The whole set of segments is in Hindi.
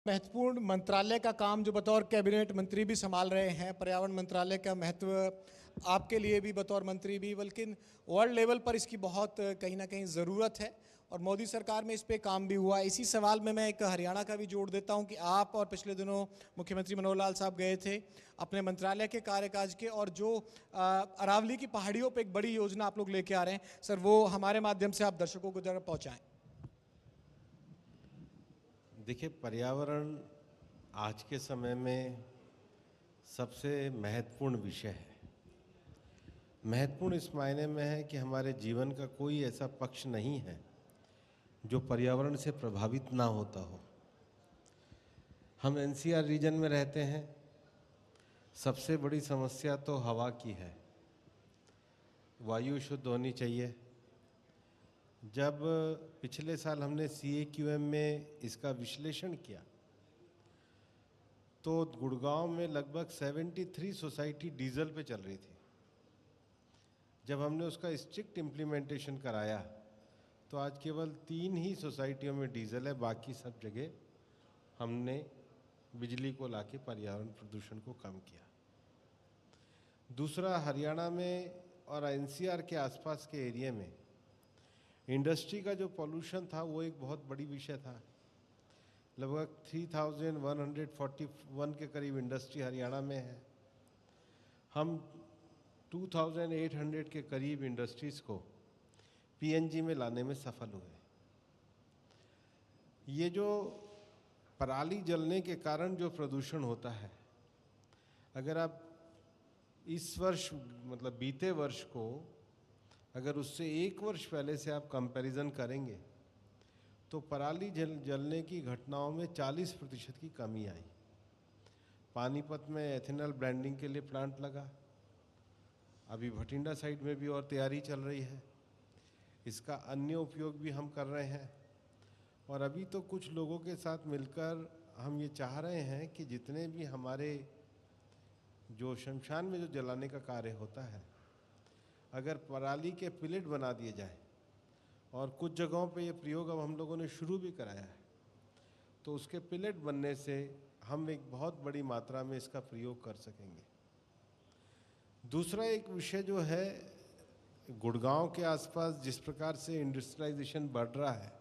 महत्वपूर्ण मंत्रालय का काम जो बतौर कैबिनेट मंत्री भी संभाल रहे हैं, पर्यावरण मंत्रालय का महत्व आपके लिए भी बतौर मंत्री भी, बल्कि वर्ल्ड लेवल पर इसकी बहुत कहीं ना कहीं ज़रूरत है और मोदी सरकार में इस पे काम भी हुआ। इसी सवाल में मैं एक हरियाणा का भी जोड़ देता हूं कि आप और पिछले दिनों मुख्यमंत्री मनोहर लाल साहब गए थे अपने मंत्रालय के कार्यकाज के, और जो अरावली की पहाड़ियों पर एक बड़ी योजना आप लोग लेके आ रहे हैं सर, वो हमारे माध्यम से आप दर्शकों को जरा पहुँचाएँ। देखिए, पर्यावरण आज के समय में सबसे महत्वपूर्ण विषय है। महत्वपूर्ण इस मायने में है कि हमारे जीवन का कोई ऐसा पक्ष नहीं है जो पर्यावरण से प्रभावित ना होता हो। हम एनसीआर रीजन में रहते हैं। सबसे बड़ी समस्या तो हवा की है। वायु शुद्ध होनी चाहिए। जब पिछले साल हमने CAQM में इसका विश्लेषण किया तो गुड़गांव में लगभग 73 सोसाइटी डीजल पे चल रही थी। जब हमने उसका स्ट्रिक्ट इम्प्लीमेंटेशन कराया तो आज केवल 3 ही सोसाइटियों में डीजल है, बाकी सब जगह हमने बिजली को लाके पर्यावरण प्रदूषण को कम किया। दूसरा, हरियाणा में और NCR के आसपास के एरिया में इंडस्ट्री का जो पॉल्यूशन था वो एक बहुत बड़ी विषय था। लगभग 3141 के करीब इंडस्ट्री हरियाणा में है। हम 2800 के करीब इंडस्ट्रीज़ को PNG में लाने में सफल हुए। ये जो पराली जलने के कारण जो प्रदूषण होता है, अगर आप इस वर्ष मतलब बीते वर्ष को अगर उससे 1 वर्ष पहले से आप कंपैरिजन करेंगे तो पराली जलने की घटनाओं में 40% की कमी आई। पानीपत में एथेनॉल ब्रांडिंग के लिए प्लांट लगा। अभी भटिंडा साइड में भी और तैयारी चल रही है। इसका अन्य उपयोग भी हम कर रहे हैं। और अभी तो कुछ लोगों के साथ मिलकर हम ये चाह रहे हैं कि जितने भी हमारे जो शमशान में जो जलाने का कार्य होता है, अगर पराली के पिलेट बना दिए जाए, और कुछ जगहों पे ये प्रयोग अब हम लोगों ने शुरू भी कराया है, तो उसके पिलेट बनने से हम एक बहुत बड़ी मात्रा में इसका प्रयोग कर सकेंगे। दूसरा एक विषय जो है, गुड़गांव के आसपास जिस प्रकार से इंडस्ट्रियलाइजेशन बढ़ रहा है,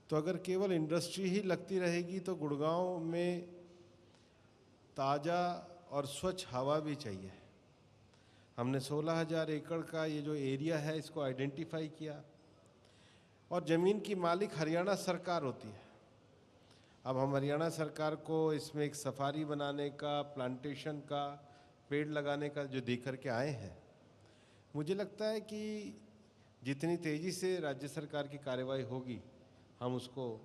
तो अगर केवल इंडस्ट्री ही लगती रहेगी तो गुड़गांव में ताज़ा और स्वच्छ हवा भी चाहिए। हमने 16,000 एकड़ का ये जो एरिया है इसको आइडेंटिफाई किया, और ज़मीन की मालिक हरियाणा सरकार होती है। अब हम हरियाणा सरकार को इसमें एक सफारी बनाने का, प्लांटेशन का, पेड़ लगाने का जो दे करके आए हैं, मुझे लगता है कि जितनी तेज़ी से राज्य सरकार की कार्रवाई होगी हम उसको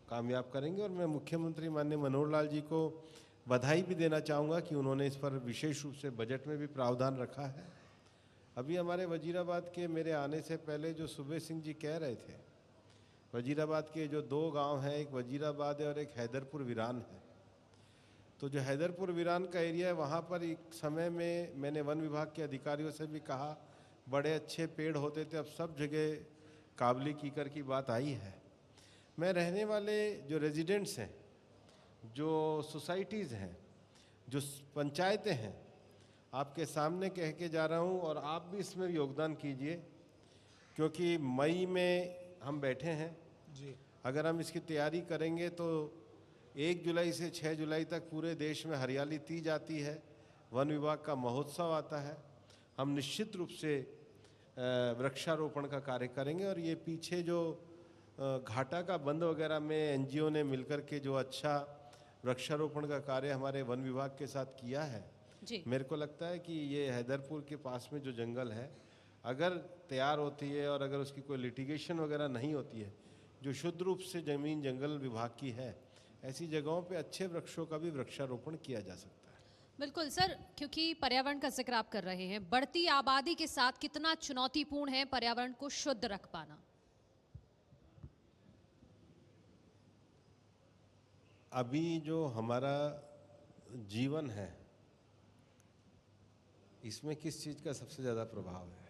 कामयाब करेंगे। और मैं मुख्यमंत्री माननीय मनोहर लाल जी को बधाई भी देना चाहूँगा कि उन्होंने इस पर विशेष रूप से बजट में भी प्रावधान रखा है। अभी हमारे वजीराबाद के मेरे आने से पहले जो सुबे सिंह जी कह रहे थे, वजीराबाद के जो 2 गांव हैं, एक वजीराबाद है और एक हैदरपुर वीरान है। तो जो हैदरपुर वीरान का एरिया है, वहाँ पर एक समय में मैंने वन विभाग के अधिकारियों से भी कहा, बड़े अच्छे पेड़ होते थे, अब सब जगह काबली कीकर की बात आई है। मैं रहने वाले जो रेजिडेंट्स हैं, जो सोसाइटीज़ हैं, जो पंचायतें हैं, आपके सामने कह के जा रहा हूँ, और आप भी इसमें योगदान कीजिए, क्योंकि मई में हम बैठे हैं जी। अगर हम इसकी तैयारी करेंगे तो 1 जुलाई से 6 जुलाई तक पूरे देश में हरियाली तीज आती है, वन विभाग का महोत्सव आता है। हम निश्चित रूप से वृक्षारोपण का कार्य करेंगे। और ये पीछे जो घाटा का बंद वगैरह में NGO ने मिलकर के जो अच्छा वृक्षारोपण का कार्य हमारे वन विभाग के साथ किया है जी। मेरे को लगता है कि ये हैदरपुर के पास में जो जंगल है, अगर तैयार होती है और अगर उसकी कोई लिटिगेशन वगैरह नहीं होती है, जो शुद्ध रूप से ज़मीन जंगल विभाग की है, ऐसी जगहों पे अच्छे वृक्षों का भी वृक्षारोपण किया जा सकता है। बिल्कुल सर, क्योंकि पर्यावरण का जिक्र आप कर रहे हैं, बढ़ती आबादी के साथ कितना चुनौतीपूर्ण है पर्यावरण को शुद्ध रख पाना? अभी जो हमारा जीवन है, इसमें किस चीज़ का सबसे ज़्यादा प्रभाव है?